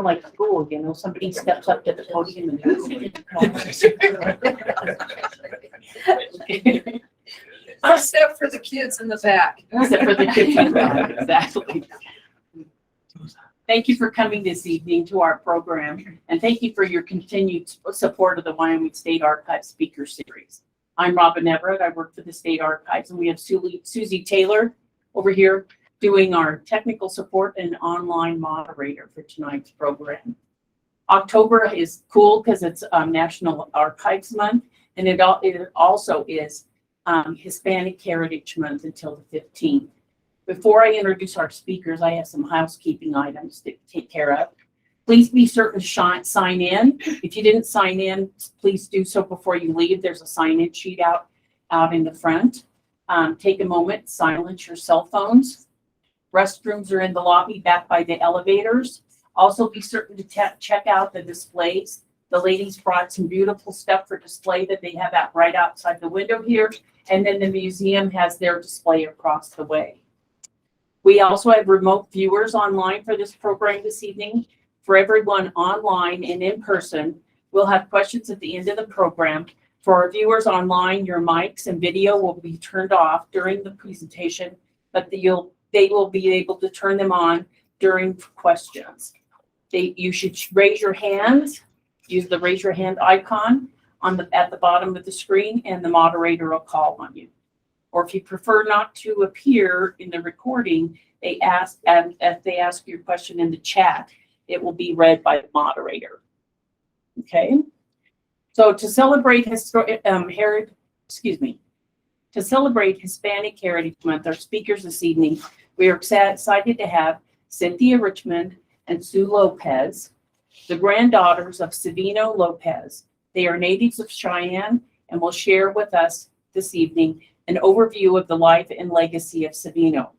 like school, you know, somebody steps up to the podium and Except for the kids in the back. except for the kids. Exactly. Thank you for coming this evening to our program, and thank you for your continued support of the Wyoming State Archives Speaker Series. I'm Robin Everett. I work for the State Archives, and we have Susie Taylor over here doing our technical support and online moderator for tonight's program. October is cool because it's National Archives Month, and it also is Hispanic Heritage Month until the 15th. Before I introduce our speakers, I have some housekeeping items to take care of. Please be certain to sign in. If you didn't sign in, please do so before you leave. There's a sign-in sheet out in the front. Take a moment, silence your cell phones. Restrooms are in the lobby back by the elevators. Also be certain to check out the displays. The ladies brought some beautiful stuff for display that they have out right outside the window here. And then the museum has their display across the way. We also have remote viewers online for this program this evening. For everyone online and in person, we'll have questions at the end of the program. For our viewers online, your mics and video will be turned off during the presentation, but they will be able to turn them on during questions. You should raise your hands, use the raise your hand icon at the bottom of the screen, and the moderator will call on you. Or if you prefer not to appear in the recording, if they ask your question in the chat, it will be read by the moderator. Okay. So to celebrate Hispanic Heritage Month, our speakers this evening, we are excited to have Cynthia Richmond and Sue Lopez, the granddaughters of Savino Lopez. They are natives of Cheyenne and will share with us this evening an overview of the life and legacy of Savino,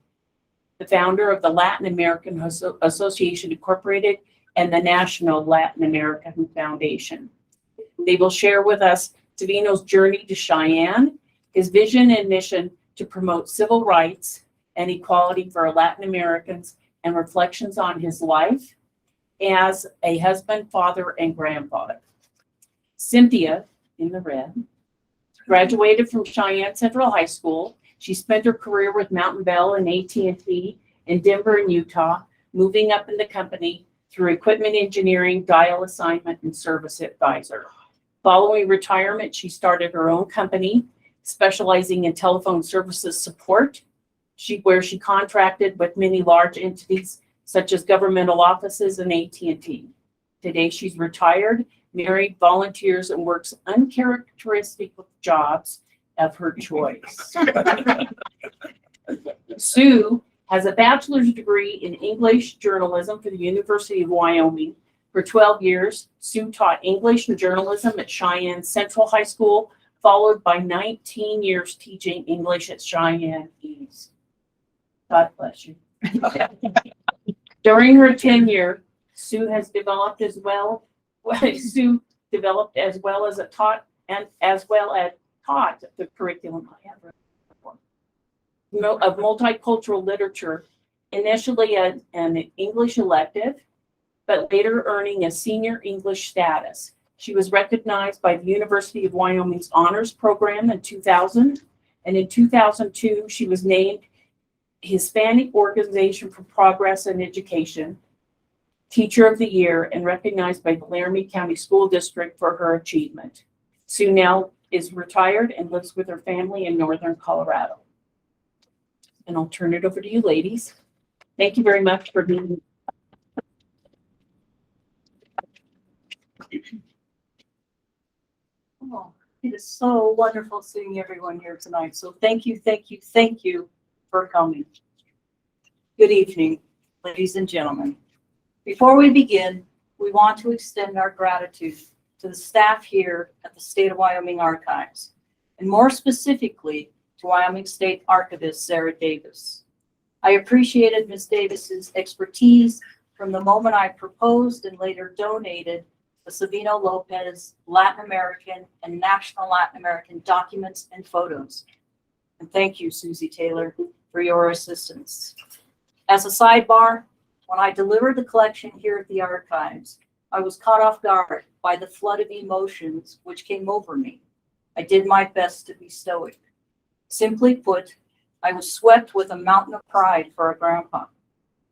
the founder of the Latin American Association Incorporated and the National Latin American Foundation. They will share with us Savino's journey to Cheyenne, his vision and mission to promote civil rights and equality for Latin Americans, and reflections on his life as a husband, father, and grandfather. Cynthia, in the red, graduated from Cheyenne Central High School. She spent her career with Mountain Bell and AT&T in Denver and Utah, moving up in the company through equipment engineering, dial assignment, and service advisor. Following retirement, she started her own company, specializing in telephone services support, where she contracted with many large entities such as governmental offices and AT&T. Today, she's retired, married, volunteers, and works uncharacteristic jobs of her choice. Sue has a bachelor's degree in English journalism from the University of Wyoming. For 12 years, Sue taught English and journalism at Cheyenne Central High School, followed by 19 years teaching English at Cheyenne East. God bless you. During her tenure, Sue developed as well as taught the curriculum of multicultural literature, initially an English elective, but later earning a senior English status. She was recognized by the University of Wyoming's Honors Program in 2000, and in 2002, she was named Hispanic Organization for Progress in Education Teacher of the Year and recognized by the Laramie County School District for her achievement. Sue now is retired and lives with her family in northern Colorado. And I'll turn it over to you, ladies. Thank you very much for being. Oh, it is so wonderful seeing everyone here tonight. So thank you for coming. Good evening, ladies and gentlemen. Before we begin, we want to extend our gratitude to the staff here at the State of Wyoming Archives, and more specifically to Wyoming State Archivist Sarah Davis. I appreciated Ms. Davis's expertise from the moment I proposed and later donated the Savino Lopez Latin American and National Latin American documents and photos. And thank you, Susie Taylor, for your assistance. As a sidebar, When I delivered the collection here at the archives, I was caught off guard by the flood of emotions which came over me. I did my best to be stoic. Simply put, I was swept with a mountain of pride for our grandpa.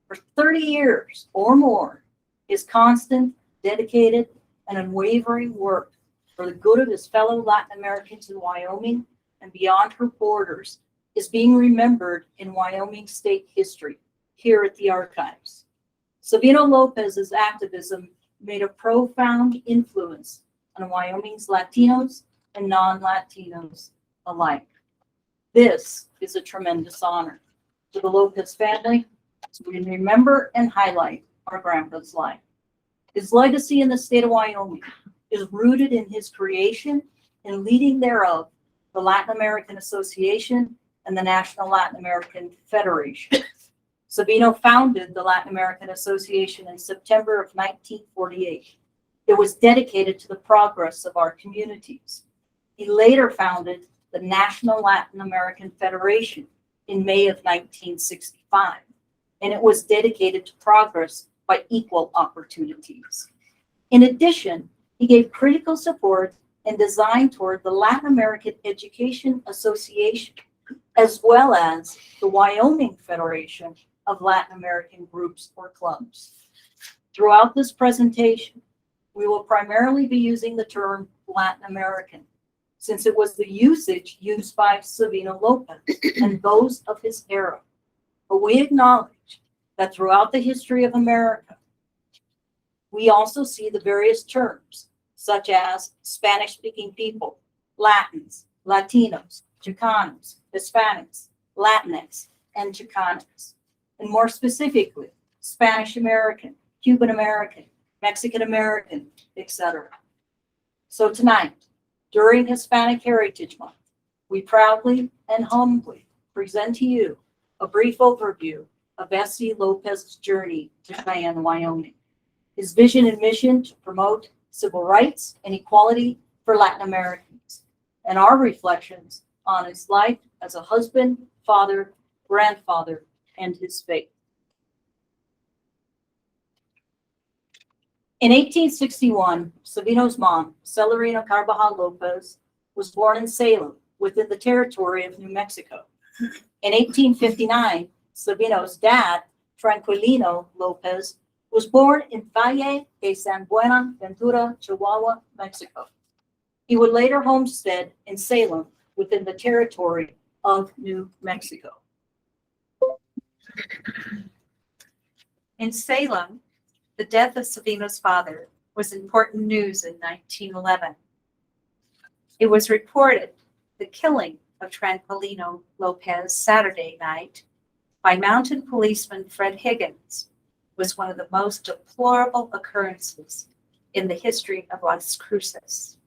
For 30 years or more, his constant, dedicated, and unwavering work for the good of his fellow Latin Americans in Wyoming and beyond her borders is being remembered in Wyoming state history here at the archives. Savino Lopez's activism made a profound influence on Wyoming's Latinos and non-Latinos alike. This is a tremendous honor to the Lopez family as we remember and highlight our grandpa's life. His legacy in the state of Wyoming is rooted in his creation and leading thereof the Latin American Association and the National Latin American Federation. Savino founded the Latin American Association in September of 1948. It was dedicated to the progress of our communities. He later founded the National Latin American Federation in May of 1965, and it was dedicated to progress by equal opportunities. In addition, he gave critical support and design toward the Latin American Education Association, as well as the Wyoming Federation of Latin American Groups or Clubs. Throughout this presentation, we will primarily be using the term Latin American, since it was the usage used by Savino Lopez and those of his era. But we acknowledge that throughout the history of America, we also see the various terms, such as Spanish-speaking people, Latins, Latinos, Chicanos, Hispanics, Latinx, and Chicanos, and more specifically, Spanish American, Cuban American, Mexican American, etc. So tonight, during Hispanic Heritage Month, we proudly and humbly present to you a brief overview of S.C. Lopez's journey to Cheyenne, Wyoming, his vision and mission to promote civil rights and equality for Latin Americans, and our reflections on his life as a husband, father, grandfather, and his faith. In 1861, Savino's mom, Celerina Carvajal Lopez, was born in Salem within the territory of New Mexico. In 1859, Savino's dad, Tranquilino Lopez, was born in Valle de San Buenaventura, Chihuahua, Mexico. He would later homestead in Salem within the territory of New Mexico. In Salem, the death of Savino's father was important news in 1911. It was reported the killing of Tranquilino Lopez Saturday night by mounted policeman Fred Higgins was one of the most deplorable occurrences in the history of Las Cruces.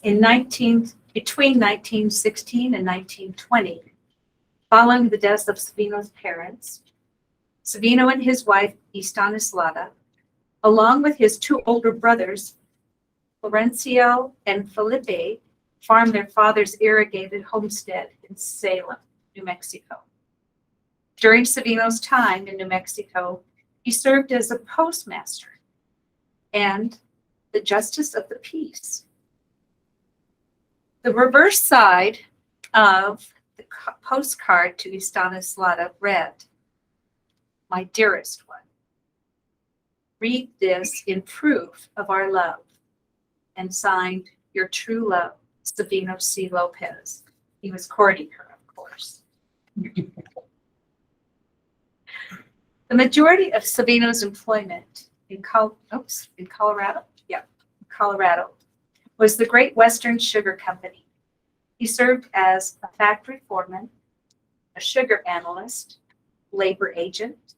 Between 1916 and 1920, following the deaths of Savino's parents, Savino and his wife, Estanislada, along with his two older brothers, Florencio and Felipe, farmed their father's irrigated homestead in Salem, New Mexico. During Savino's time in New Mexico, he served as a postmaster and the justice of the peace. The reverse side of the postcard to Estanislada read, "My dearest one, read this in proof of our love," and signed, "Your true love, Savino C. Lopez." He was courting her, of course. The majority of Savino's employment in Colorado, was the Great Western Sugar Company. He served as a factory foreman, a sugar analyst, labor agent,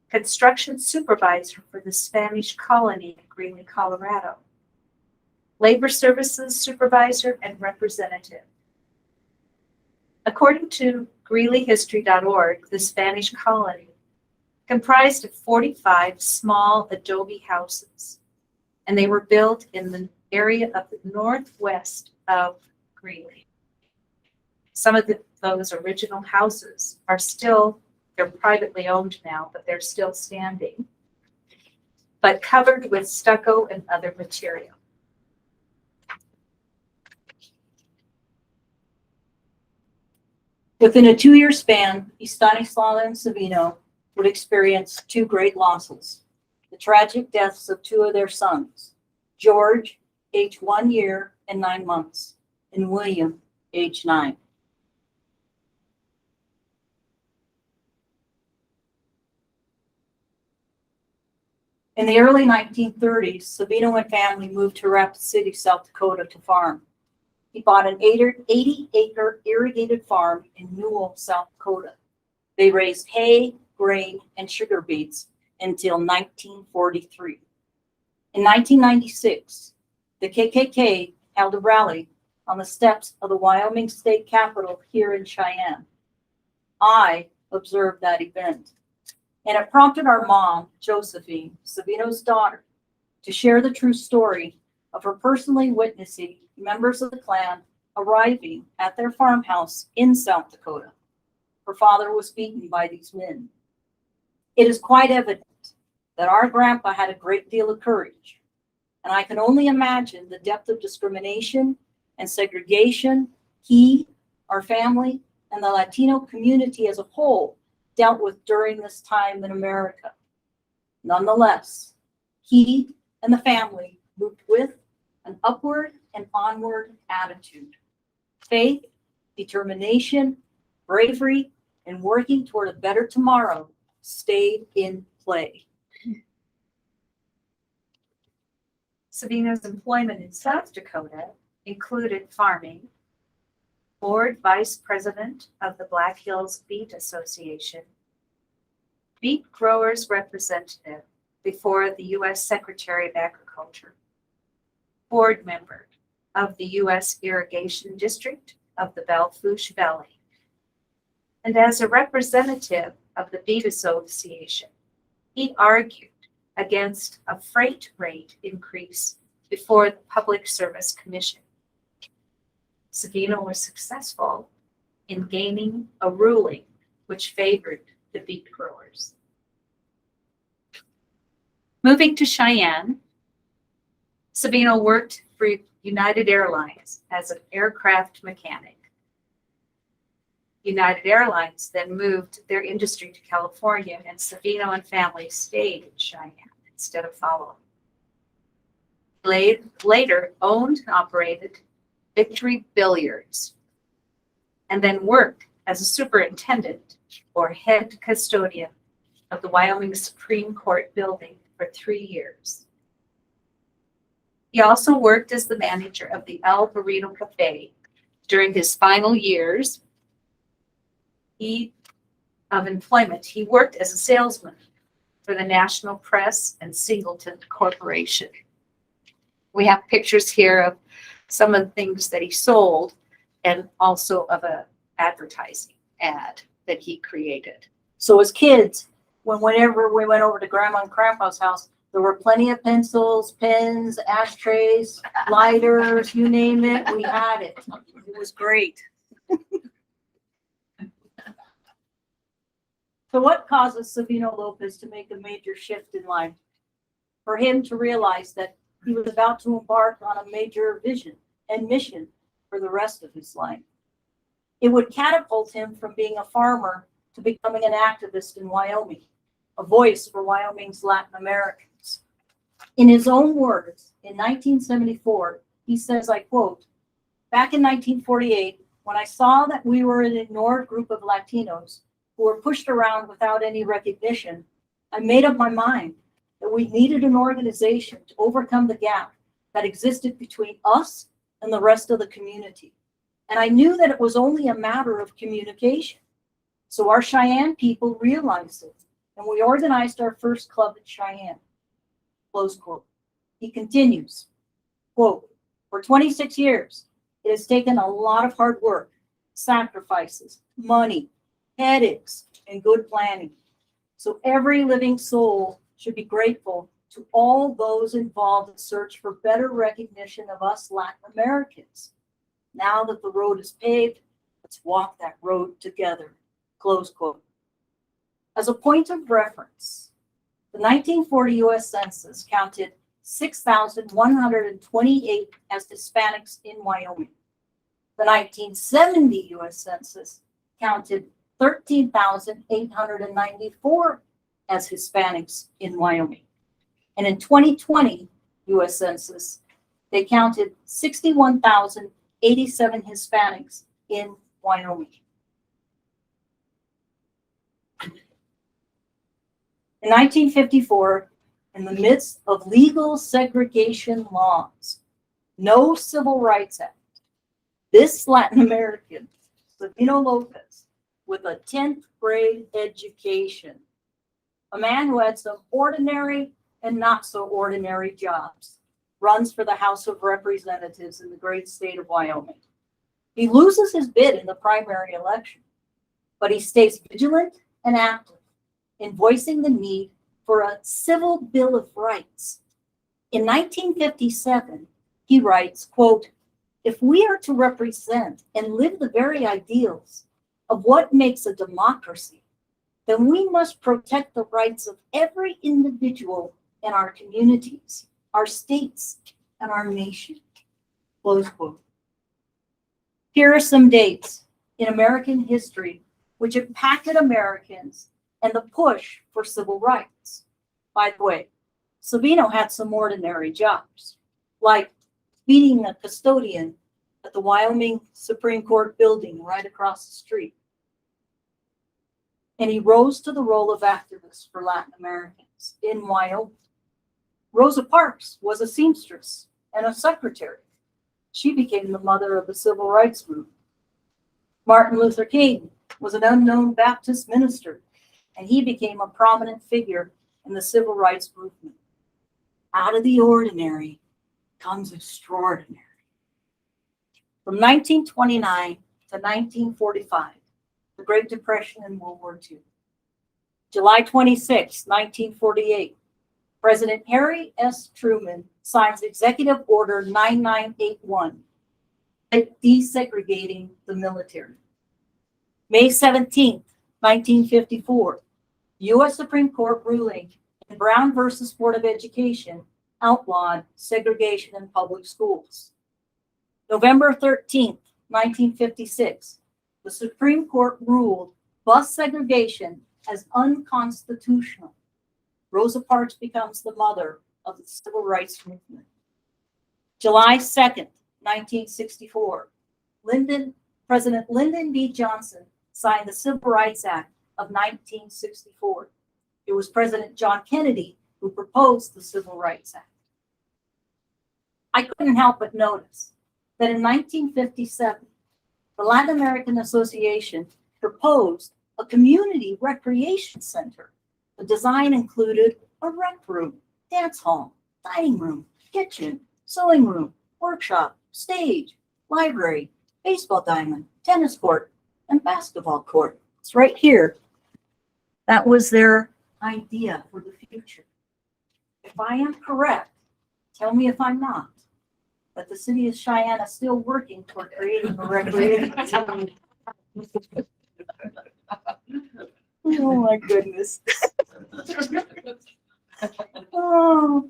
construction supervisor for the Spanish colony of Greeley, Colorado, labor services supervisor, and representative. According to GreeleyHistory.org, the Spanish colony comprised of 45 small adobe houses, and they were built in the area of the northwest of Greeley. Some of those original houses are still, they're privately owned now, but they're still standing, but covered with stucco and other material. Within a 2-year span, Stanislava and Savino would experience 2 great losses: the tragic deaths of 2 of their sons, George, age 1 year and 9 months, and William, age 9. In the early 1930s, Savino and family moved to Rapid City, South Dakota to farm. He bought an 80-acre irrigated farm in Newell, South Dakota. They raised hay, grain, and sugar beets until 1943. In 1996, the KKK held a rally on the steps of the Wyoming State Capitol here in Cheyenne. I observed that event, and it prompted our mom, Josephine, Savino's daughter, to share the true story of her personally witnessing members of the Klan arriving at their farmhouse in South Dakota. Her father was beaten by these men. It is quite evident that our grandpa had a great deal of courage, and I can only imagine the depth of discrimination and segregation he, our family, and the Latino community as a whole dealt with during this time in America. Nonetheless, he and the family moved with an upward and onward attitude. Faith, determination, bravery, and working toward a better tomorrow stayed in play. Savino's employment in South Dakota included farming, board vice president of the Black Hills Beet Association, beet growers representative before the U.S. Secretary of Agriculture, board member of the U.S. Irrigation District of the Belle Fourche Valley, and as a representative of the Beet Association, he argued against a freight rate increase before the Public Service Commission. Savino was successful in gaining a ruling which favored the beet growers. Moving to Cheyenne, Savino worked for United Airlines as an aircraft mechanic. United Airlines then moved their industry to California, and Savino and family stayed in Cheyenne instead of following. Later owned and operated Victory Billiards, and then worked as a superintendent or head custodian of the Wyoming Supreme Court building for 3 years. He also worked as the manager of the El Burrito Cafe during his final years of employment. He worked as a salesman for the National Press and Singleton Corporation. We have pictures here of some of the things that he sold and also of an advertising ad that he created. So as kids, whenever we went over to Grandma and Grandpa's house, there were plenty of pencils, pens, ashtrays, lighters, you name it, we had it. It was great. So what causes Savino Lopez to make a major shift in life? For him to realize that he was about to embark on a major vision and mission for the rest of his life. It would catapult him from being a farmer to becoming an activist in Wyoming, a voice for Wyoming's Latin Americans. In his own words, in 1974, he says, I quote, "Back in 1948, when I saw that we were an ignored group of Latinos who were pushed around without any recognition, I made up my mind that we needed an organization to overcome the gap that existed between us and the rest of the community. And I knew that it was only a matter of communication. So our Cheyenne people realized it, and we organized our first club in Cheyenne." Close quote. He continues, quote, "For 26 years, it has taken a lot of hard work, sacrifices, money, headaches, and good planning. So every living soul should be grateful to all those involved in search for better recognition of us Latin Americans. Now that the road is paved, Let's walk that road together. Close quote. As a point of reference, the 1940 U.S. Census counted 6,128 as Hispanics in Wyoming. The 1970 U.S. Census counted 13,894 as Hispanics in Wyoming. And in 2020 U.S. Census, they counted 61,087 Hispanics in Wyoming. In 1954, in the midst of legal segregation laws, no Civil Rights Act, this Latin American, Savino Lopez, with a 10th grade education, a man who had some ordinary and not so ordinary jobs, runs for the House of Representatives in the great state of Wyoming. He loses his bid in the primary election, but he stays vigilant and active in voicing the need for a civil bill of rights. In 1957, he writes, quote, "If we are to represent and live the very ideals of what makes a democracy, then we must protect the rights of every individual in our communities, our states, and our nation." Close quote. Here are some dates in American history which impacted Americans and the push for civil rights. By the way, Savino had some ordinary jobs, like being a custodian at the Wyoming Supreme Court building right across the street. And he rose to the role of activist for Latin Americans in Wyoming. Rosa Parks was a seamstress and a secretary. She became the mother of the civil rights movement. Martin Luther King was an unknown Baptist minister, and he became a prominent figure in the civil rights movement. Out of the ordinary comes extraordinary. From 1929 to 1945, the Great Depression and World War II. July 26, 1948, President Harry S. Truman signs Executive Order 9981, desegregating the military. May 17, 1954, U.S. Supreme Court ruling in Brown versus Board of Education outlawed segregation in public schools. November 13, 1956, the Supreme Court ruled bus segregation as unconstitutional. Rosa Parks becomes the mother of the civil rights movement. July 2nd, 1964, President Lyndon B. Johnson signed the Civil Rights Act of 1964. It was President John Kennedy who proposed the Civil Rights Act. I couldn't help but notice that in 1957, the Latin American Association proposed a community recreation center. The design included a rec room, dance hall, dining room, kitchen, sewing room, workshop, stage, library, baseball diamond, tennis court, and basketball court. It's right here. That was their idea for the future. If I am correct, tell me if I'm not, but the city of Cheyenne is still working toward creating a recreation center. Oh my goodness. Oh.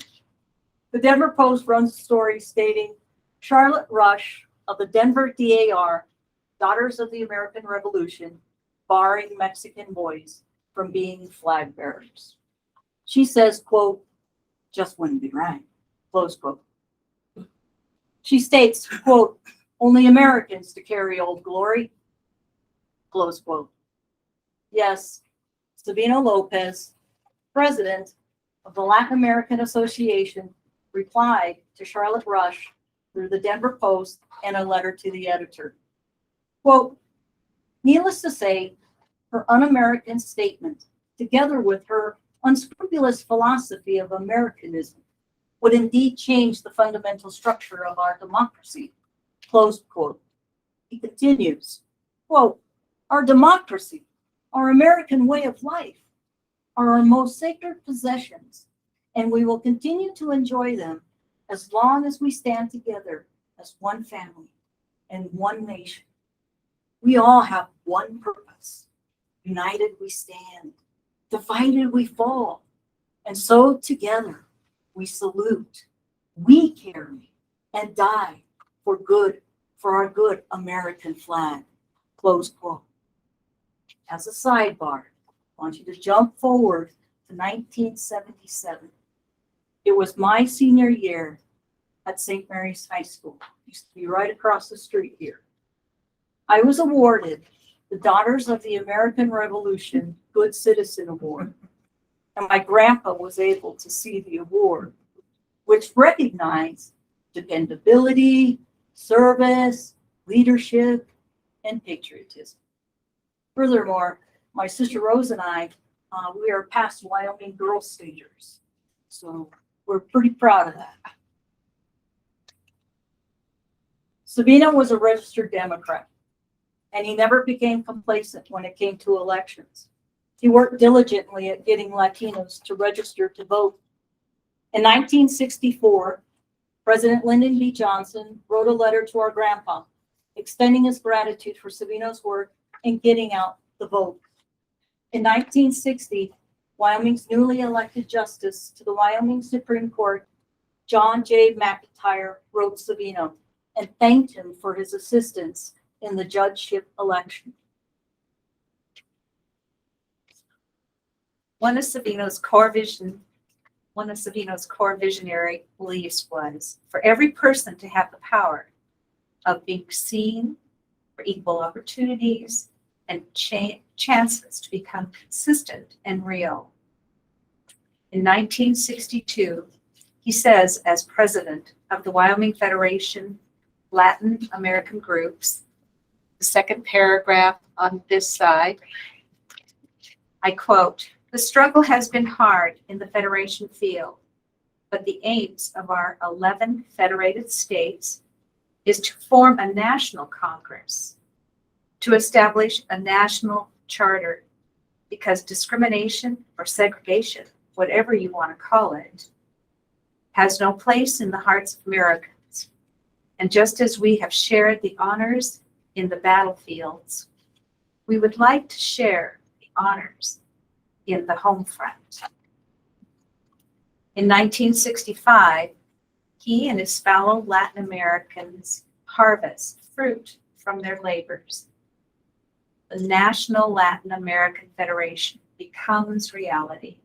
The Denver Post runs a story stating Charlotte Rush of the Denver DAR, Daughters of the American Revolution, barring Mexican boys from being flag bearers. She says, quote, "just wouldn't be right," close quote. She states, quote, "only Americans to carry Old Glory," close quote. Yes, Savino Lopez, president of the Latin American Association, replied to Charlotte Rush through the Denver Post and a letter to the editor. Quote, "Needless to say, her un-American statement, together with her unscrupulous philosophy of Americanism, would indeed change the fundamental structure of our democracy," close quote. He continues, quote, "Our democracy, our American way of life, are our most sacred possessions, and we will continue to enjoy them as long as we stand together as one family and one nation." We all have one purpose. United we stand, divided we fall. And so together we salute, we carry, and die for good, for our good American flag. Close quote. As a sidebar, I want you to jump forward to 1977. It was my senior year at St. Mary's High School. It used to be right across the street here. I was awarded the Daughters of the American Revolution Good Citizen Award. And my grandpa was able to see the award, which recognized dependability, service, leadership, and patriotism. Furthermore, my sister Rose and I, we are past Wyoming Girl Scouts. So we're pretty proud of that. Savino was a registered Democrat, and he never became complacent when it came to elections. He worked diligently at getting Latinos to register to vote. In 1964, President Lyndon B. Johnson wrote a letter to our grandpa, extending his gratitude for Savino's work in getting out the vote. In 1960, Wyoming's newly elected justice to the Wyoming Supreme Court, John J. McIntyre, wrote Savino and thanked him for his assistance in the judgeship election. One of Savino's core visionary beliefs was for every person to have the power of being seen, for equal opportunities and chances to become consistent and real. In 1962, he says, as president of the Wyoming Federation Latin American Groups, the second paragraph on this side, I quote, "The struggle has been hard in the Federation field, but the aims of our 11 federated states is to form a national Congress, to establish a national charter, because discrimination or segregation, whatever you want to call it, has no place in the hearts of Americans. And just as we have shared the honors in the battlefields, we would like to share the honors in the home front." In 1965, he and his fellow Latin Americans harvest fruit from their labors. The National Latin American Federation becomes reality.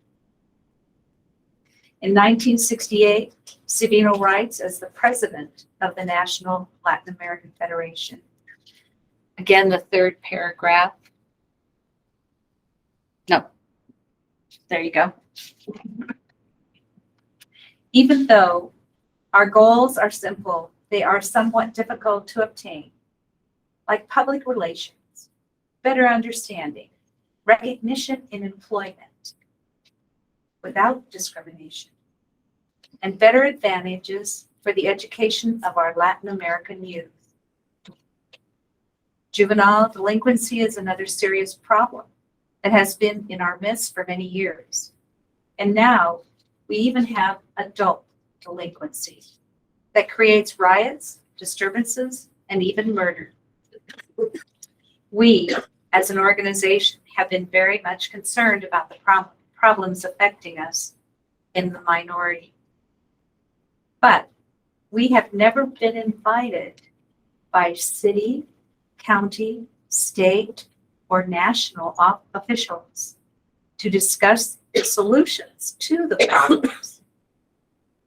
In 1968, Savino writes as the president of the National Latin American Federation. Again, the third paragraph. No, there you go. Even though our goals are simple, they are somewhat difficult to obtain, like public relations, better understanding, recognition in employment without discrimination, and better advantages for the education of our Latin American youth. Juvenile delinquency is another serious problem that has been in our midst for many years. And now we even have adult delinquency that creates riots, disturbances, and even murder. We, as an organization, have been very much concerned about the problems affecting us in the minority. But we have never been invited by city, county, state, or national officials to discuss the solutions to the problems,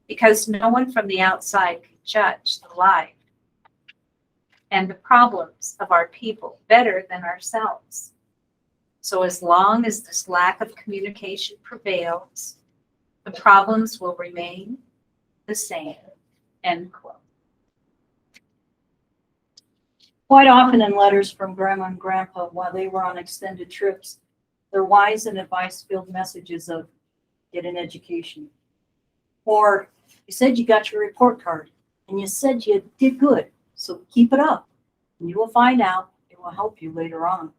because no one from the outside can judge the life and the problems of our people better than ourselves. So as long as this lack of communication prevails, the problems will remain the same, end quote. Quite often in letters from Grandma and Grandpa while they were on extended trips, their wise and advice-filled messages of get an education. Or you said you got your report card and you said you did good, so keep it up and you will find out it will help you later on.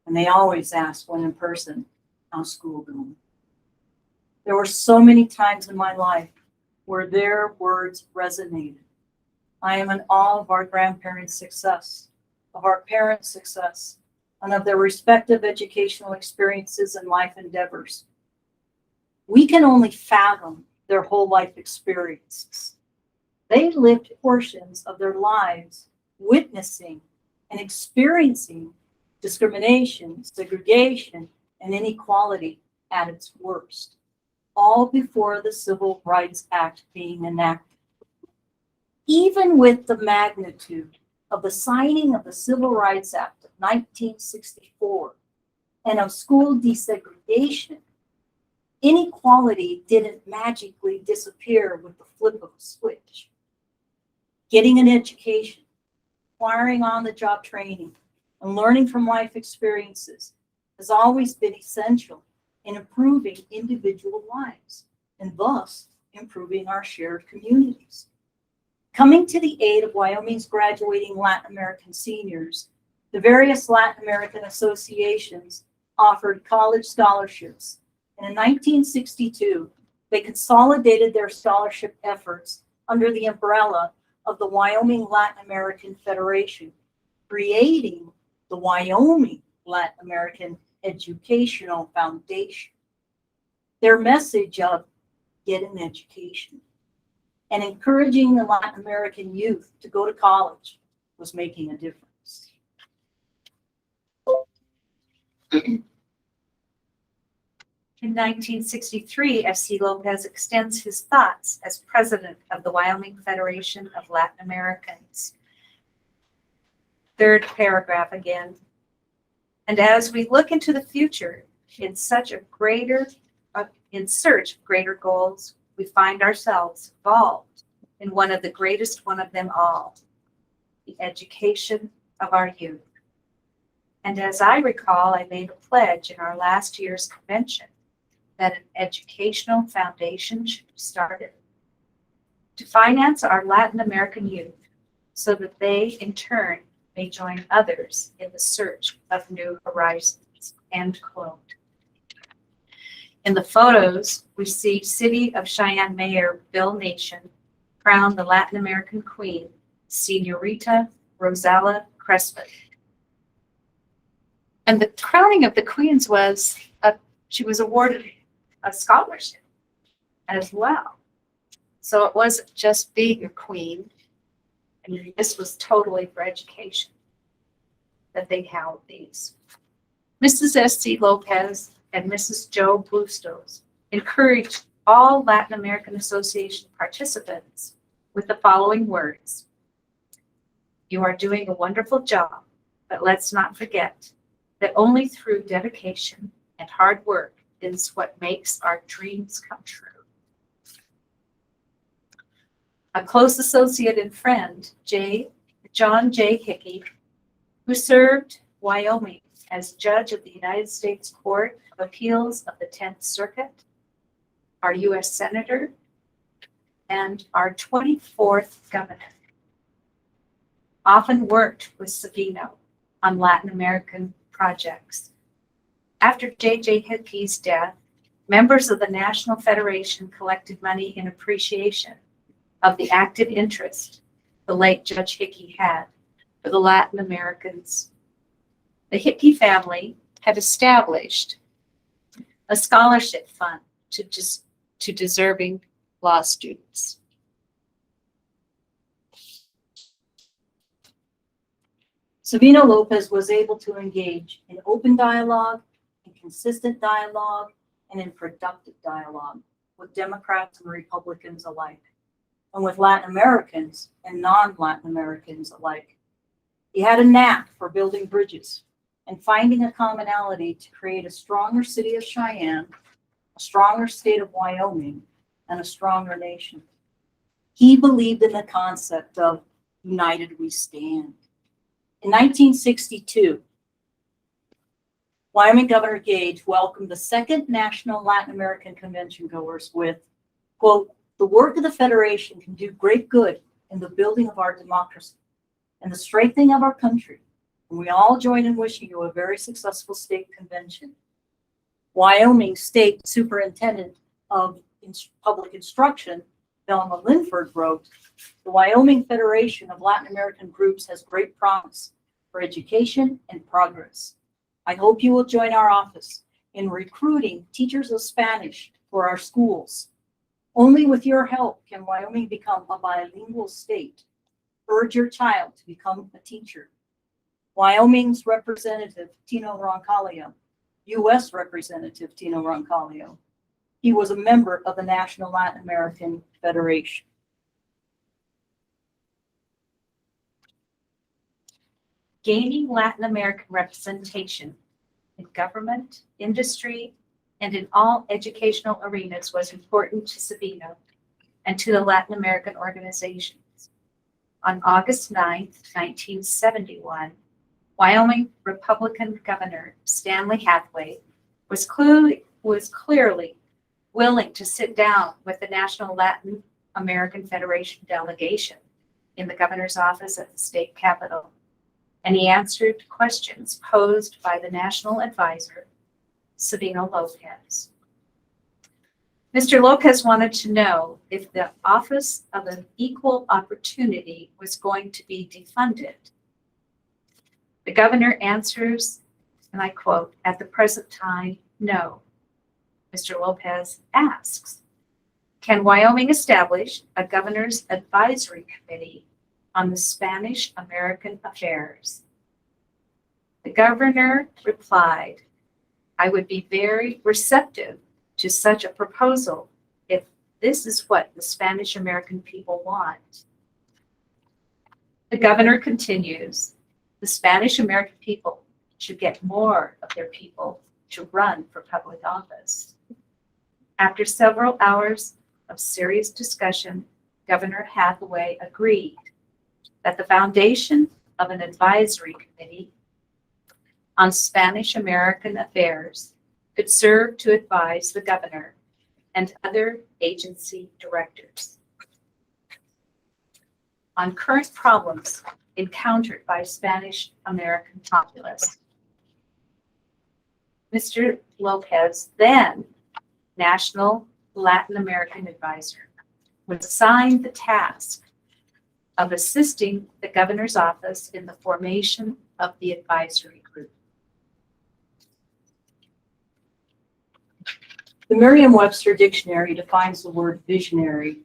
And they always ask when in person, how's school going? There were so many times in my life where their words resonated. I am in awe of our grandparents' success. of our parents' success and of their respective educational experiences and life endeavors. We can only fathom their whole life experiences. They lived portions of their lives witnessing and experiencing discrimination, segregation, and inequality at its worst, all before the Civil Rights Act being enacted. Even with the magnitude of the signing of the Civil Rights Act of 1964 and of school desegregation, inequality didn't magically disappear with the flip of a switch. Getting an education, acquiring on-the-job training, and learning from life experiences has always been essential in improving individual lives and thus improving our shared communities. Coming to the aid of Wyoming's graduating Latin American seniors, the various Latin American associations offered college scholarships. And in 1962, they consolidated their scholarship efforts under the umbrella of the Wyoming Latin American Federation, creating the Wyoming Latin American Educational Foundation. Their message of get an education and encouraging the Latin American youth to go to college was making a difference. In 1963, F.C. Lopez extends his thoughts as president of the Wyoming Federation of Latin Americans. Third paragraph again. And as we look into the future in search of greater goals, we find ourselves involved in one of the greatest one of them all, the education of our youth. And as I recall, I made a pledge in our last year's convention that an educational foundation should be started to finance our Latin American youth so that they, in turn, may join others in the search of new horizons, end quote. In the photos, we see City of Cheyenne Mayor Bill Nation crown the Latin American Queen, Senorita Rosala Crespo. And the crowning of the queens was, she was awarded a scholarship as well. So it wasn't just being a queen. And this was totally for education that they held these. Mrs. S.C. Lopez and Mrs. Joe Bustos encouraged all Latin American Association participants with the following words. You are doing a wonderful job, but let's not forget that only through dedication and hard work is what makes our dreams come true. A close associate and friend, John J. Hickey, who served Wyoming as judge of the United States Court of Appeals of the 10th Circuit, our U.S. Senator, and our 24th governor, often worked with Savino on Latin American projects. After J.J. Hickey's death, members of the National Federation collected money in appreciation of the active interest the late Judge Hickey had for the Latin Americans. The Hickey family had established a scholarship fund to deserving law students. Savino Lopez was able to engage in open dialogue, in consistent dialogue, and in productive dialogue with Democrats and Republicans alike, and with Latin Americans and non-Latin Americans alike. He had a knack for building bridges and finding a commonality to create a stronger city of Cheyenne, a stronger state of Wyoming, and a stronger nation. He believed in the concept of united we stand. In 1962, Wyoming Governor Gage welcomed the Second National Latin American Convention goers with, quote, the work of the Federation can do great good in the building of our democracy and the strengthening of our country, and we all join in wishing you a very successful state convention. Wyoming State Superintendent of Public Instruction, Velma Linford, wrote, the Wyoming Federation of Latin American Groups has great promise, for education and progress. I hope you will join our office in recruiting teachers of Spanish for our schools. Only with your help can Wyoming become a bilingual state. Urge your child to become a teacher. Wyoming's Representative Tino Roncalio, U.S. Representative Tino Roncalio. He was a member of the National Latin American Federation. Gaining Latin American representation in government, industry, and in all educational arenas was important to Savino and to the Latin American organizations. On August 9, 1971, Wyoming Republican Governor Stanley Hathaway was clearly willing to sit down with the National Latin American Federation delegation in the governor's office at the state capitol, and he answered questions posed by the national advisor, Savino Lopez. Mr. Lopez wanted to know if the Office of an Equal Opportunity was going to be defunded. The governor answers, and I quote, "At the present time, no." Mr. Lopez asks, "Can Wyoming establish a governor's advisory committee on the Spanish-American affairs?" The governor replied, "I would be very receptive to such a proposal if this is what the Spanish-American people want." The governor continues, "The Spanish-American people should get more of their people to run for public office." After several hours of serious discussion, Governor Hathaway agreed that the foundation of an advisory committee on Spanish-American affairs could serve to advise the governor and other agency directors on current problems encountered by Spanish-American populace. Mr. Lopez, then National Latin American Advisor, was assigned the task of assisting the governor's office in the formation of the advisory group. The Merriam-Webster Dictionary defines the word visionary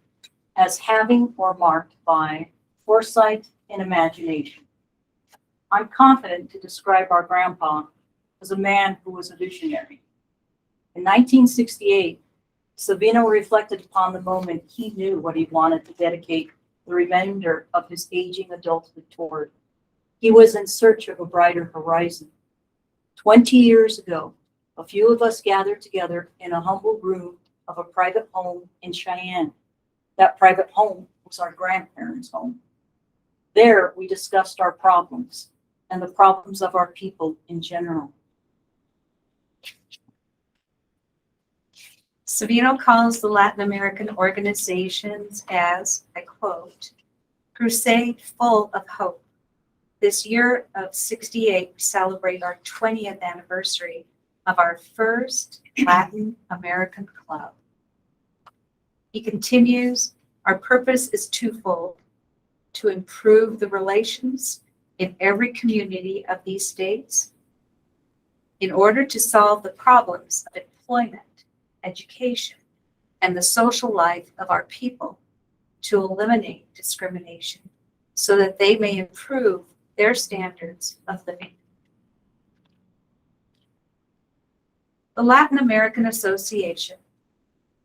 as having or marked by foresight and imagination. I'm confident to describe our grandpa as a man who was a visionary. In 1968, Savino reflected upon the moment he knew what he wanted to dedicate the remainder of his aging adulthood toward. He was in search of a brighter horizon. 20 years ago, a few of us gathered together in a humble room of a private home in Cheyenne. That private home was our grandparents' home. There, we discussed our problems and the problems of our people in general. Savino calls the Latin American organizations as, I quote, "crusade full of hope. This year of 68, we celebrate our 20th anniversary of our first Latin American club." He continues, "Our purpose is twofold: to improve the relations in every community of these states in order to solve the problems of employment, education, and the social life of our people, to eliminate discrimination so that they may improve their standards of living." The Latin American Association,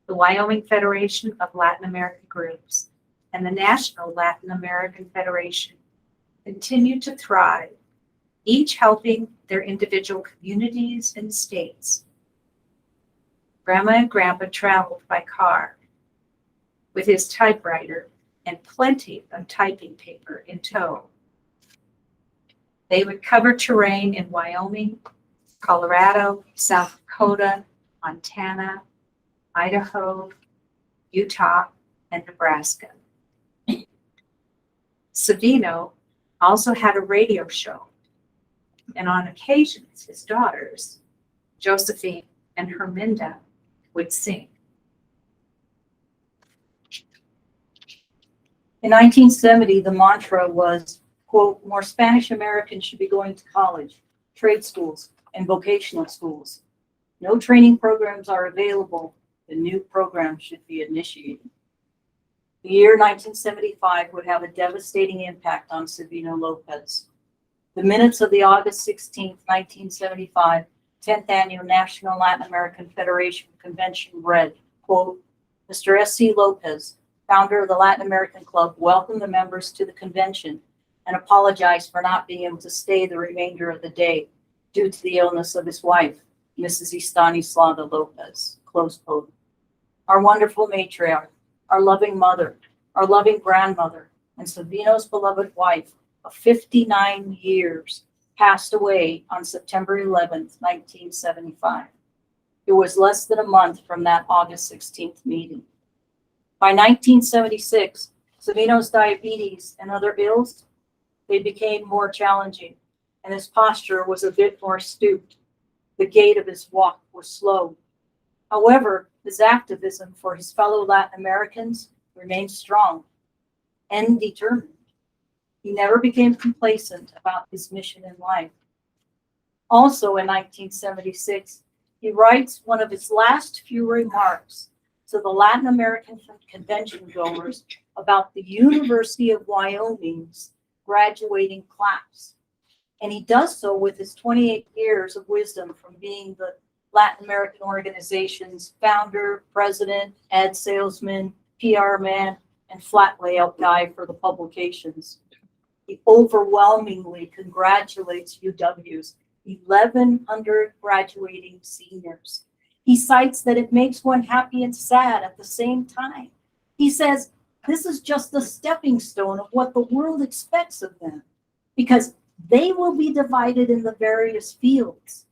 the Wyoming Federation of Latin American Groups, and the National Latin American Federation continue to thrive, each helping their individual communities and states. Grandma and Grandpa traveled by car with his typewriter and plenty of typing paper in tow. They would cover terrain in Wyoming, Colorado, South Dakota, Montana, Idaho, Utah, and Nebraska. Savino also had a radio show, and on occasions his daughters, Josephine and Herminda, would sing. In 1970, the mantra was, Quote, more Spanish Americans should be going to college, trade schools, and vocational schools. No training programs are available. The new program should be initiated. The year 1975 would have a devastating impact on Savino Lopez. The minutes of the August 16, 1975, 10th Annual National Latin American Federation Convention read, quote, Mr. S.C. Lopez, founder of the Latin American Club, welcomed the members to the convention and apologized for not being able to stay the remainder of the day due to the illness of his wife, Mrs. Estanislava Lopez, close quote. Our wonderful matriarch, our loving mother, our loving grandmother, and Savino's beloved wife of 59 years passed away on September 11th, 1975. It was less than a month from that August 16th meeting. By 1976, Savino's diabetes and other ills, they became more challenging, and his posture was a bit more stooped. The gait of his walk was slow. However, his activism for his fellow Latin Americans remained strong and determined. He never became complacent about his mission in life. Also in 1976, he writes one of his last few remarks to the Latin American convention goers about the University of Wyoming's graduating class. And he does so with his 28 years of wisdom from being the Latin American organization's founder, president, ad salesman, PR man, and flat layout guy for the publications. He overwhelmingly congratulates UW's 1,100 graduating seniors. He cites that it makes one happy and sad at the same time. He says, this is just the stepping stone of what the world expects of them, because they will be divided in the various fields.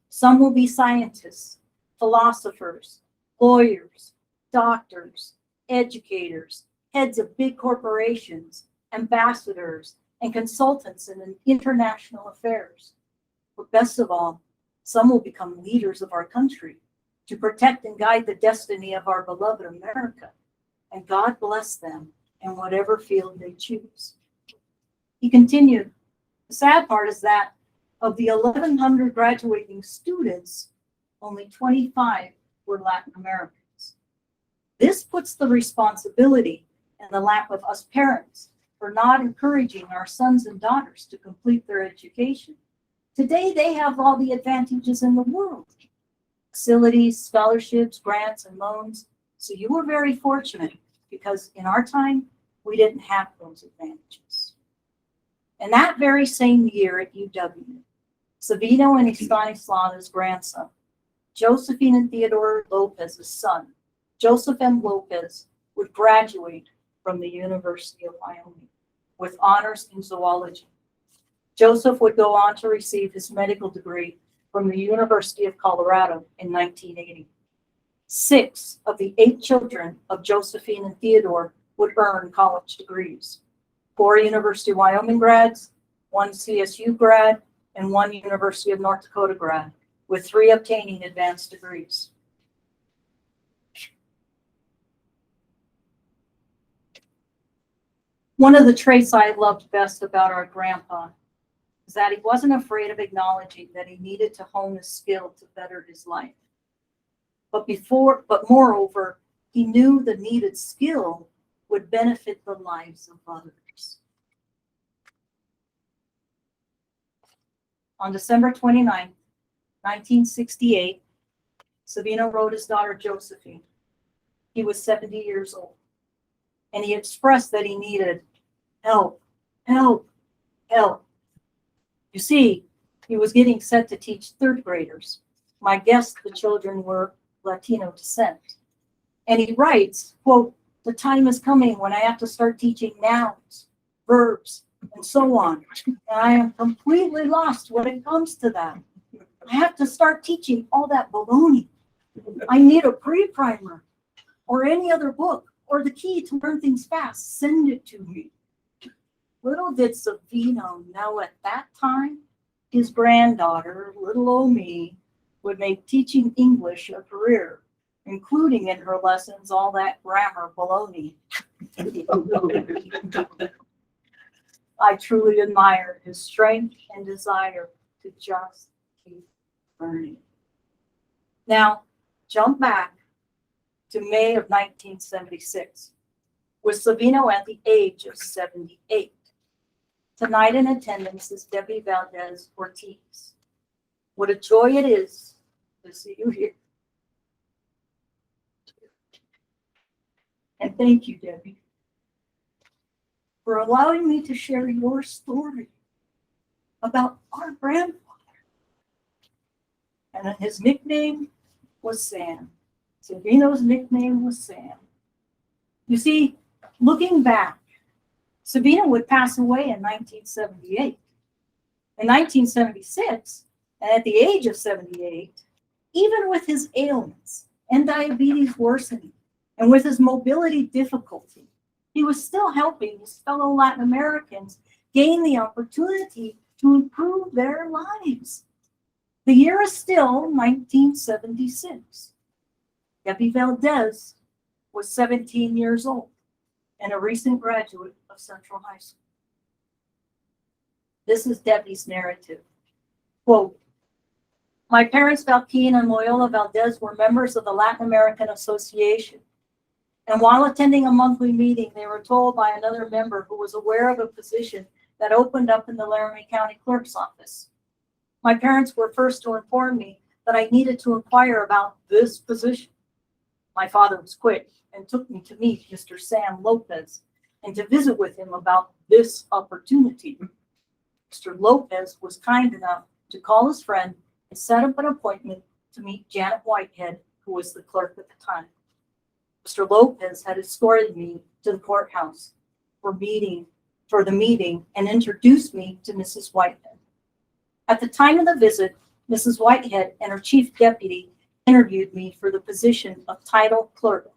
Some will be scientists, philosophers, lawyers, doctors, educators, heads of big corporations, ambassadors, and consultants in international affairs. But best of all, some will become leaders of our country to protect and guide the destiny of our beloved America. And God bless them in whatever field they choose. He continued, the sad part is that of the 1,100 graduating students, only 25 were Latin Americans. This puts the responsibility in the lap of us parents for not encouraging our sons and daughters to complete their education. Today, they have all the advantages in the world. Facilities, scholarships, grants, and loans. So you were very fortunate because in our time, we didn't have those advantages. And that very same year at UW, Savino and Estanislava's grandson, Josephine and Theodore Lopez's son, Joseph M. Lopez, would graduate from the University of Wyoming with honors in zoology. Joseph would go on to receive his medical degree from the University of Colorado in 1980. 6 of the 8 children of Josephine and Theodore would earn college degrees. 4 University of Wyoming grads, 1 CSU grad, and 1 University of North Dakota grad, with 3 obtaining advanced degrees. One of the traits I loved best about our grandpa is that he wasn't afraid of acknowledging that he needed to hone his skill to better his life. But moreover, he knew the needed skill would benefit the lives of others. On December 29, 1968, Savino wrote his daughter Josephine. He was 70 years old, and he expressed that he needed help, help, help. You see, he was getting set to teach 3rd graders. My guess, the children were Latino descent. And he writes, quote, the time is coming when I have to start teaching nouns, verbs, and so on. And I am completely lost when it comes to that. I have to start teaching all that baloney. I need a pre-primer or any other book or the key to learn things fast. Send it to me. Little did Savino know at that time, his granddaughter, little old me, would make teaching English a career, including in her lessons all that grammar baloney. I truly admire his strength and desire to just keep learning. Now, jump back to May of 1976, with Savino at the age of 78. Tonight in attendance is Debbie Valdez Ortiz. What a joy it is to see you here. And thank you, Debbie, for allowing me to share your story about our grandfather. And his nickname was Sam. Savino's nickname was Sam. You see, looking back, Savino would pass away in 1978. In 1976, and at the age of 78, even with his ailments and diabetes worsening, and with his mobility difficulty, he was still helping his fellow Latin Americans gain the opportunity to improve their lives. The year is still 1976. Debbie Valdez was 17 years old and a recent graduate of Central High School. This is Debbie's narrative. Quote, my parents, Valquin and Loyola Valdez, were members of the Latin American Association. And while attending a monthly meeting, they were told by another member who was aware of a position that opened up in the Laramie County Clerk's office. My parents were first to inform me that I needed to inquire about this position. My father was quick and took me to meet Mr. Sam Lopez and to visit with him about this opportunity. Mr. Lopez was kind enough to call his friend and set up an appointment to meet Janet Whitehead, who was the clerk at the time. Mr. Lopez had escorted me to the courthouse for the meeting and introduced me to Mrs. Whitehead. At the time of the visit, Mrs. Whitehead and her chief deputy interviewed me for the position of title clerk.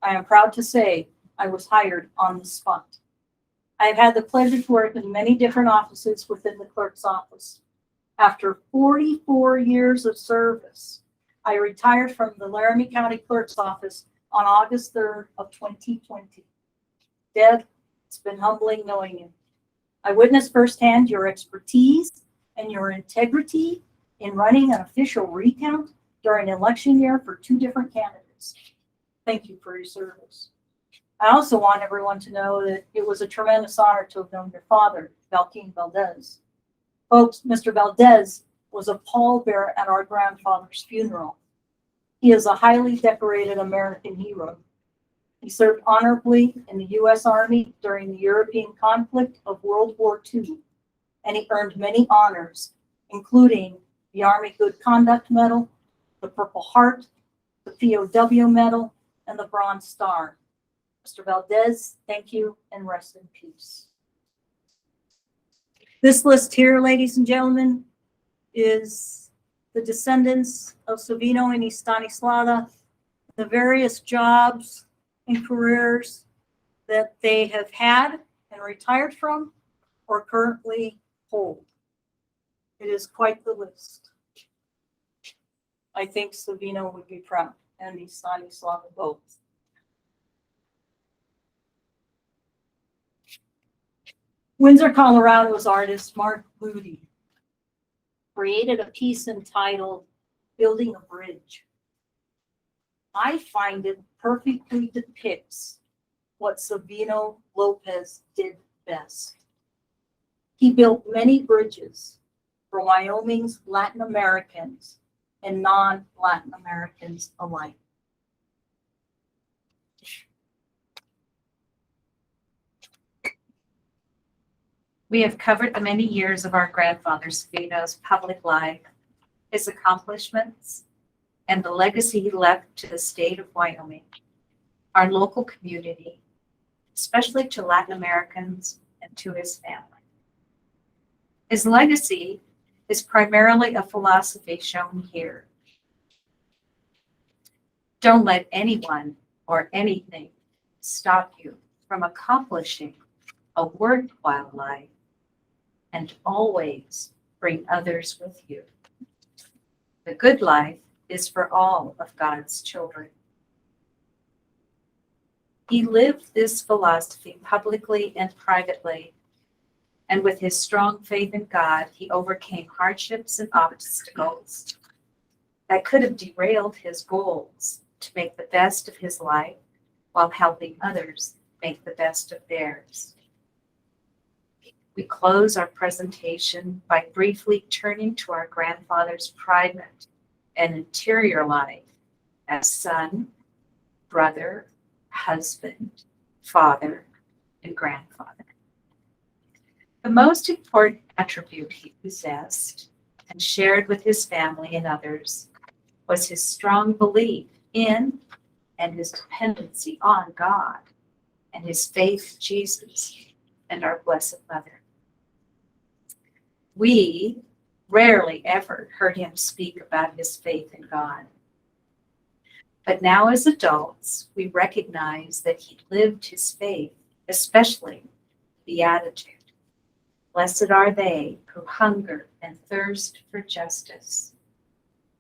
I am proud to say I was hired on the spot. I have had the pleasure to work in many different offices within the clerk's office. After 44 years of service, I retired from the Laramie County Clerk's office on August 3rd of 2020. Deb, it's been humbling knowing you. I witnessed firsthand your expertise and your integrity in running an official recount during an election year for 2 different candidates. Thank you for your service. I also want everyone to know that it was a tremendous honor to have known your father, Valquin Valdez. Folks, Mr. Valdez was a pallbearer at our grandfather's funeral. He is a highly decorated American hero. He served honorably in the U.S. Army during the European conflict of World War II, and he earned many honors, including the Army Good Conduct Medal, the Purple Heart, the POW Medal, and the Bronze Star. Mr. Valdez, thank you and rest in peace. This list here, ladies and gentlemen, is the descendants of Savino and Stanislava, the various jobs and careers that they have had and retired from or currently hold. It is quite the list. I think Savino would be proud, and Stanislava both. Windsor, Colorado's artist Mark Moody created a piece entitled Building a Bridge. I find it perfectly depicts what Savino Lopez did best. He built many bridges for Wyoming's Latin Americans and non-Latin Americans alike. We have covered the many years of our grandfather Savino's public life, his accomplishments, and the legacy he left to the state of Wyoming, our local community, especially to Latin Americans and to his family. His legacy is primarily a philosophy shown here. Don't let anyone or anything stop you from accomplishing a worthwhile life, and always bring others with you. The good life is for all of God's children. He lived this philosophy publicly and privately, and with his strong faith in God, he overcame hardships and obstacles that could have derailed his goals to make the best of his life while helping others make the best of theirs. We close our presentation by briefly turning to our grandfather's private and interior life as son, brother, husband, father, and grandfather. The most important attribute he possessed and shared with his family and others was his strong belief in and his dependency on God and his faith in Jesus and our Blessed Mother. We rarely ever heard him speak about his faith in God. But now as adults, we recognize that he lived his faith, especially the attitude. Blessed are they who hunger and thirst for justice,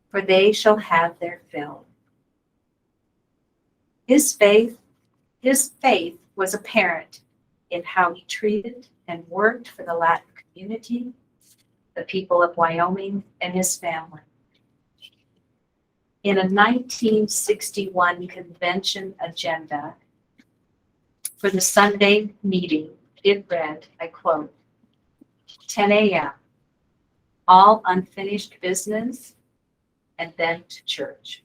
for they shall have their fill. His faith was apparent in how he treated and worked for the Latin community, the people of Wyoming, and his family. In a 1961 convention agenda for the Sunday meeting, it read, I quote, 10 a.m., all unfinished business, and then to church.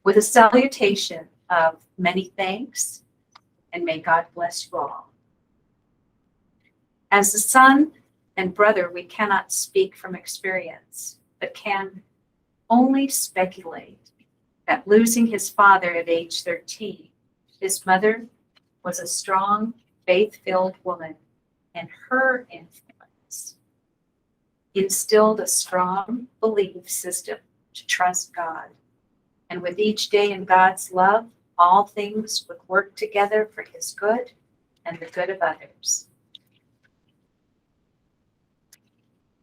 With a salutation of many thanks, and may God bless you all. As the son and brother, we cannot speak from experience, but can only speculate that losing his father at age 13, his mother was a strong, faith-filled woman, and her influence instilled a strong belief system to trust God. And with each day in God's love, all things would work together for his good and the good of others.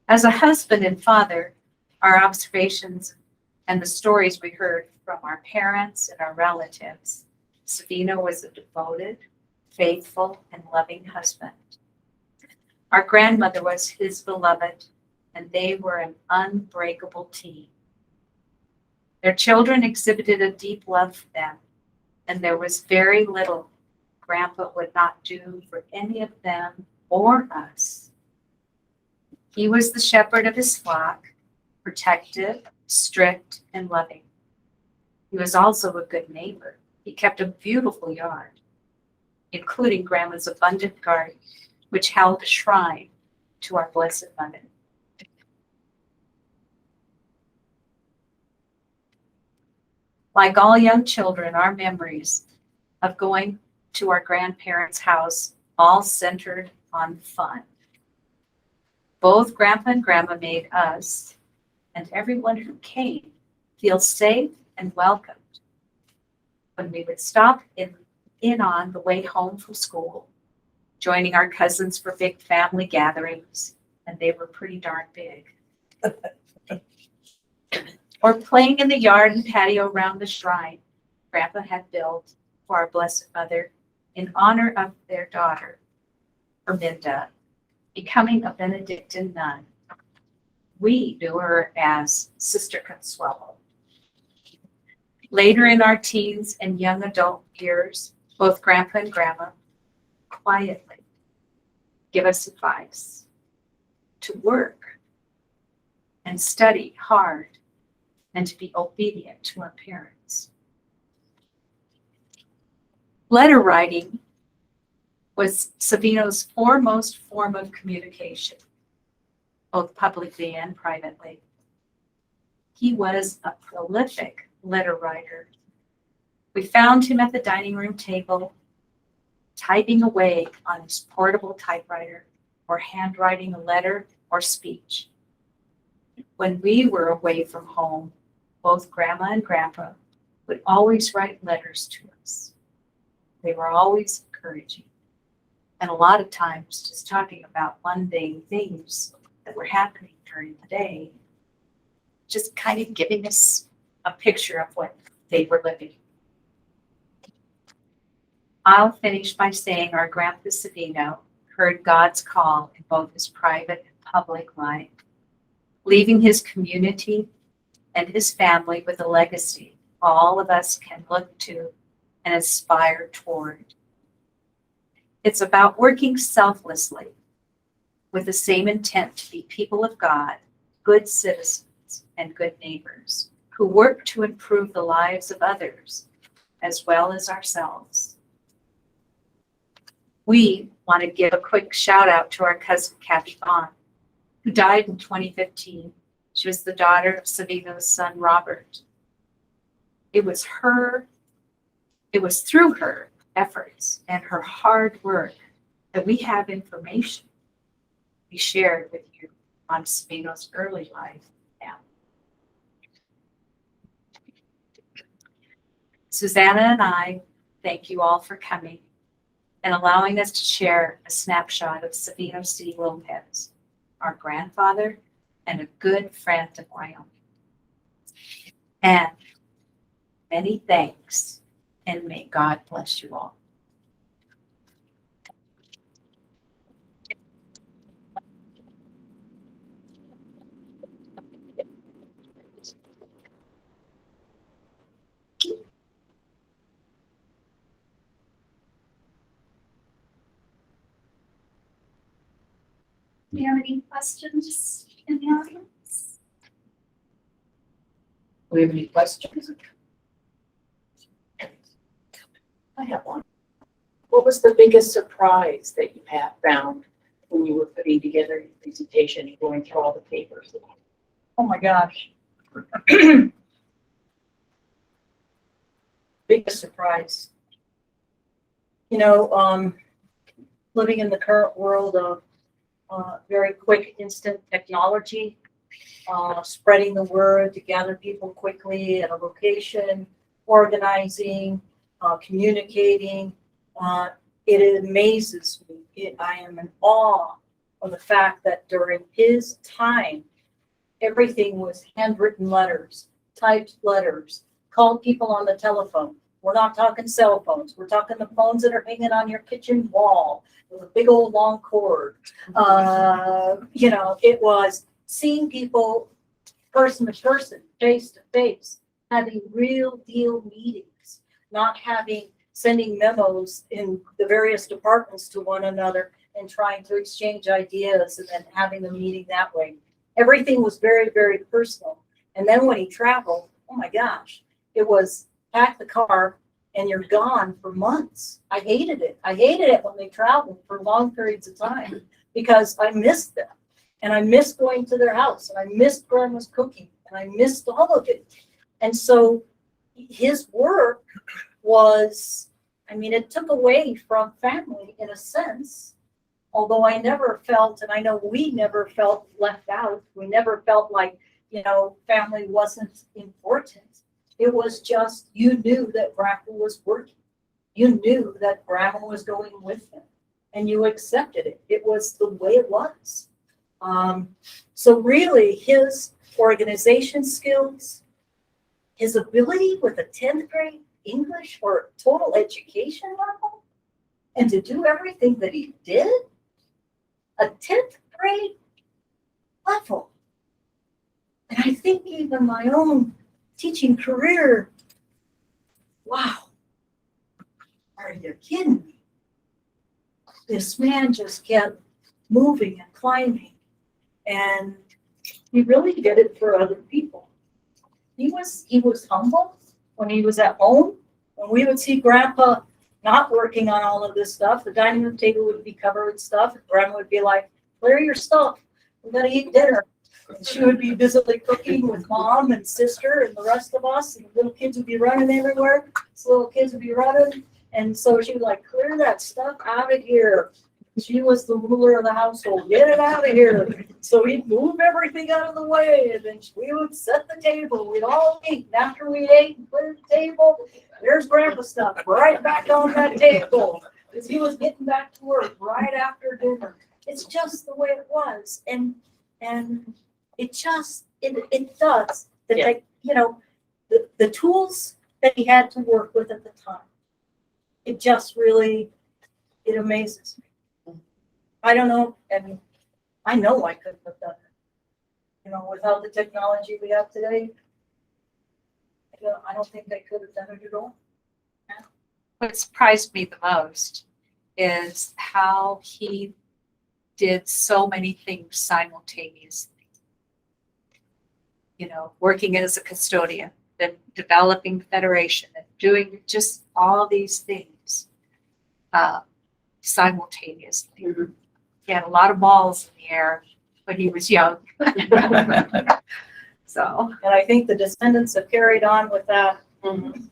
As a husband and father, our observations and the stories we heard from our parents and our relatives, Savino was a devoted, faithful, and loving husband. Our grandmother was his beloved, and they were an unbreakable team. Their children exhibited a deep love for them, and there was very little Grandpa would not do for any of them or us. He was the shepherd of his flock, protective, strict, and loving. He was also a good neighbor. He kept a beautiful yard, including Grandma's abundant garden, which held a shrine to our Blessed Mother. Like all young children, our memories of going to our grandparents' house all centered on fun. Both Grandpa and Grandma made us and everyone who came feel safe and welcomed. When we would stop in on the way home from school, joining our cousins for big family gatherings, and they were pretty darn big. Or playing in the yard and patio around the shrine Grandpa had built for our Blessed Mother in honor of their daughter, Erminda, becoming a Benedictine nun. We knew her as Sister Consuelo. Later in our teens and young adult years, both Grandpa and Grandma quietly give us advice to work and study hard and to be obedient to our parents. Letter writing was Savino's foremost form of communication, both publicly and privately. He was a prolific letter writer. We found him at the dining room table, typing away on his portable typewriter or handwriting a letter or speech. When we were away from home, both Grandma and Grandpa would always write letters to us. They were always encouraging, and a lot of times just talking about mundane things that were happening during the day, just kind of giving us a picture of what they were living. I'll finish by saying our Grandpa Savino, heard God's call in both his private and public life, leaving his community and his family with a legacy all of us can look to and aspire toward. It's about working selflessly with the same intent to be people of God, good citizens, and good neighbors who work to improve the lives of others as well as ourselves. We want to give a quick shout out to our cousin Kathy Vaughn, who died in 2015. She was the daughter of Savino's son, Robert. It was through her efforts and her hard work that we have information we shared with you on Savino's early life now. Susanna and I thank you all for coming and allowing us to share a snapshot of Savino C. Lopez, our grandfather and a good friend of Wyoming. And many thanks, and may God bless you all. Do you have any questions in the audience? Do we have any questions? I have one. What was the biggest surprise that you have found when you were putting together your presentation and going through all the papers? Oh my gosh. Biggest surprise. You know, living in the current world of very quick, instant technology, spreading the word to gather people quickly at a location, organizing, communicating. It amazes me. I am in awe of the fact that during his time, everything was handwritten letters, typed letters, called people on the telephone. We're not talking cell phones. We're talking the phones that are hanging on your kitchen wall with a big old long cord. You know, it was seeing people person to person, face to face, having real deal meetings, not sending memos in the various departments to one another and trying to exchange ideas and then having the meeting that way. Everything was very, very personal. And then when he traveled, oh my gosh, it was pack the car and you're gone for months. I hated it. I hated it when they traveled for long periods of time because I missed them. And I missed going to their house and I missed grandma's cooking and I missed all of it. And so his work was, I mean, it took away from family in a sense, although I never felt, and I know we never felt left out. We never felt like, you know, family wasn't important. It was just, you knew that grandpa was working. You knew that grandma was going with him and you accepted it. It was the way it was. So really his organization skills, his ability with a 10th grade English or total education level, and to do everything that he did, a 10th grade level. And I think even my own teaching career, wow, are you kidding me? This man just kept moving and climbing, and he really did it for other people. He was humble when he was at home. When we would see grandpa not working on all of this stuff, the dining room table would be covered with stuff, and grandma would be like, clear your stuff, we gotta eat dinner. And she would be busily cooking with mom and sister and the rest of us, and the little kids would be running everywhere. So little kids would be running, and so she would like, clear that stuff out of here. She was the ruler of the household. Get it out of here. So we'd move everything out of the way, and then we would set the table. We'd all eat. And after we ate and cleared the table, there's grandpa's stuff right back on that table. Because he was getting back to work right after dinner. It's just the way it was. And it just, it does. That Yeah. like, you know, the tools that he had to work with at the time, it just really, it amazes me. I don't know, and I know I couldn't have done it. You know, without the technology we have today, I don't think I could have done it at all. What surprised me the most is how he did so many things simultaneously. You know, working as a custodian, then developing Federation, and doing just all these things simultaneously. He had a lot of balls in the air when he was young. So, And I think the descendants have carried on with that. And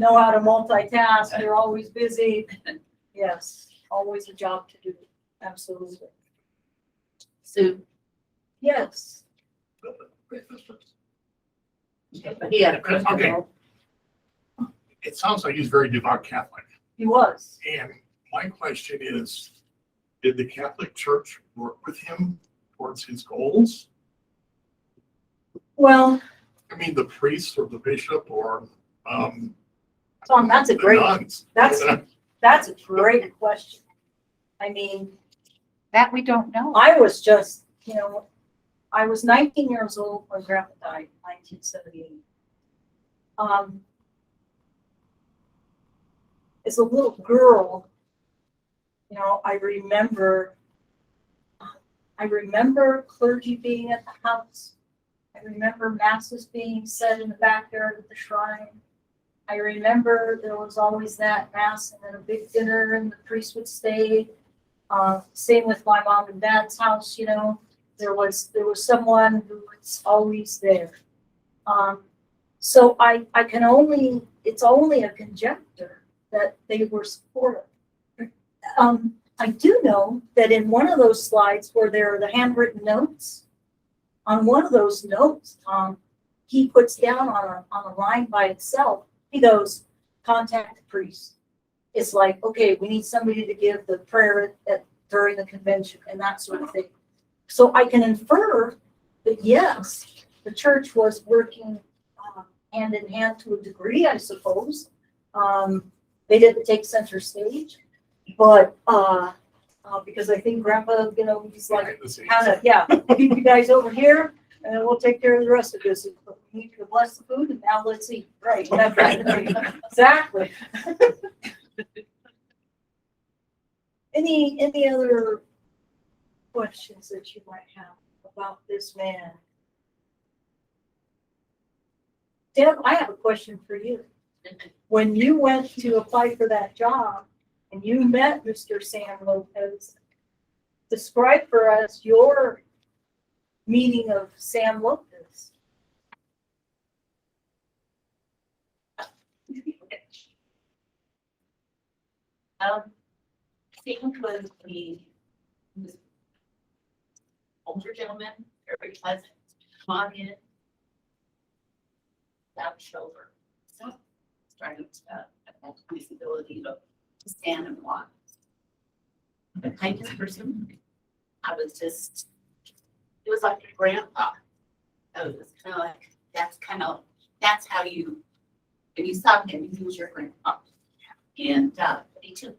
know how to multitask, they're always busy. Yes, always a job to do, absolutely. Sue, Yes, he had a question. Okay. It sounds like he's very devout Catholic. he was. And my question is, did the Catholic Church work with him towards his goals? Well, I mean, the priest or the bishop or Tom, that's a the great, nuns? that's a great question. I mean, that we don't know. I was just, you know, I was 19 years old when Grandpa died, 1978. As a little girl, you know, I remember clergy being at the house. I remember masses being said in the backyard of the shrine. I remember there was always that mass and then a big dinner and the priest would stay. Same with my mom and dad's house, you know, there was someone who was always there. So it's only a conjecture that they were supportive. I do know that in one of those slides where there are the handwritten notes, on one of those notes, he puts down on a line by itself, he goes, contact the priest. It's like, okay, we need somebody to give the prayer during the convention and that sort of thing. So I can infer that yes, the church was working hand in hand to a degree, I suppose. They didn't take center stage, but because I think Grandpa, you know, he's like, kind of, yeah, keep you guys over here, and then we'll take care of the rest of this. But we need to bless the food, and now let's eat. Right, that kind of thing. Exactly. Any other questions that you might have about this man? Deb, I have a question for you. When you went to apply for that job and you met Mr. Sam Lopez, describe for us your meeting of Sam Lopez. Sam was the older gentleman, very pleasant, come on in, without shoulder. So, starting to have this ability to stand and walk. The kindest person. I was just, it was like a grandpa. I was kind of like, that's how you, when you saw him, he was your grandpa. And he took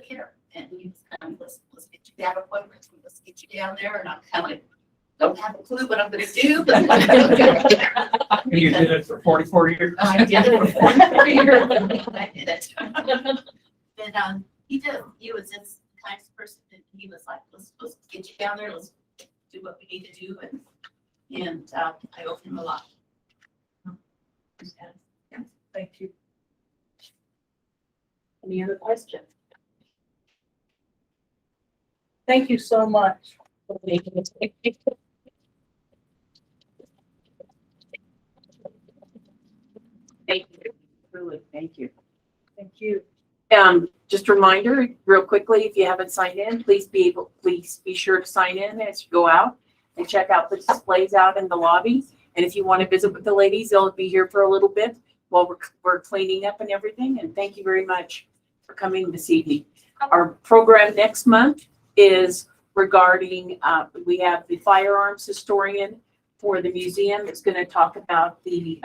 care. And he was kind of, let's get you that appointment, let's get you down there. And I'm kind of like, don't have a clue what I'm going to do. But You did it for 44 years? I did it for 44 years. I did it. And he did. He was just the kindest person. And he was like, let's get you down there. Let's do what we need to do. And I owe him a lot. Yeah, thank you. Any other questions? Thank you so much. Thank you. Truly, thank you. Thank you. Just a reminder, real quickly, if you haven't signed in, please be sure to sign in as you go out and check out the displays out in the lobby. And if you want to visit with the ladies, they'll be here for a little bit while we're cleaning up and everything. And thank you very much for coming this evening. Our program next month is regarding, we have the firearms historian for the museum that's going to talk about the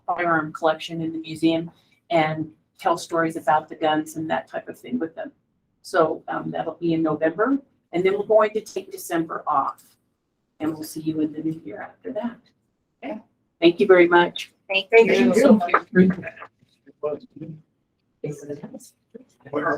firearm collection in the museum and tell stories about the guns and that type of thing with them. So that'll be in November. And then we're going to take December off. And we'll see you in the new year after that. Okay. Thank you very much. Thank you. Where?